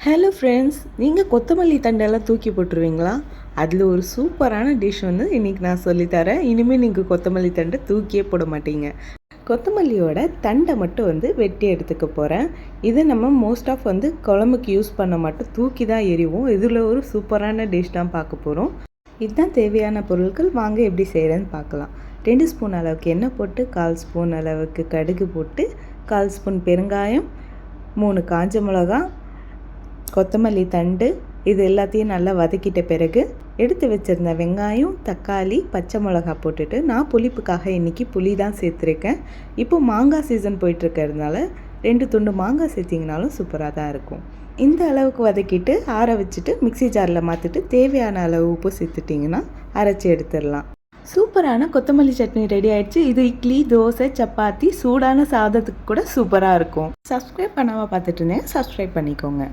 Hello friends, நீங்கள் கொத்தமல்லி தண்டெல்லாம் தூக்கி போட்டுருவீங்களா? அதில் ஒரு சூப்பரான டிஷ் வந்து இன்றைக்கி நான் சொல்லித்தரேன். இனிமேல் நீங்கள் கொத்தமல்லி தண்டை தூக்கியே போட மாட்டீங்க. கொத்தமல்லியோட தண்டை மட்டும் வந்து வெட்டி எடுத்துக்க போகிறேன். இதை நம்ம மோஸ்ட் ஆஃப் வந்து குழம்புக்கு யூஸ் பண்ண மாட்டோம், தூக்கி தான் எறிவோம். இதில் ஒரு சூப்பரான டிஷ் தான் பார்க்க போகிறோம். இதுதான் தேவையான பொருட்கள். வாங்க எப்படி செய்கிறேன்னு பார்க்கலாம். 2 ஸ்பூன் அளவுக்கு எண்ணெய் போட்டு 1/4 ஸ்பூன் அளவுக்கு கடுகு போட்டு 1/4 ஸ்பூன் பெருங்காயம், 3 காஞ்ச மிளகா, கொத்தமல்லி தண்டு, இது எல்லாத்தையும் நல்லா வதக்கிட்ட பிறகு எடுத்து வச்சுருந்த வெங்காயம், தக்காளி, பச்சை மிளகா போட்டுட்டு நான் புளிப்புக்காக இன்றைக்கி புளி தான் சேர்த்துருக்கேன். இப்போ மாங்காய் சீசன் போயிட்டுருக்கிறதுனால 2 துண்டு மாங்காய் சேர்த்திங்கனாலும் சூப்பராக தான் இருக்கும். இந்த அளவுக்கு வதக்கிட்டு ஆற வச்சுட்டு மிக்சி ஜாரில் மாற்றிட்டு தேவையான அளவு உப்பு சேர்த்துட்டிங்கன்னா அரைச்சி எடுத்துடலாம். சூப்பரான கொத்தமல்லி சட்னி ரெடி ஆயிடுச்சு. இது இட்லி, தோசை, சப்பாத்தி, சூடான சாதத்துக்கு கூட சூப்பராக இருக்கும். சப்ஸ்கிரைப் பண்ணாமல் பார்த்துட்டு இருந்தேன், சப்ஸ்கிரைப் பண்ணிக்கோங்க.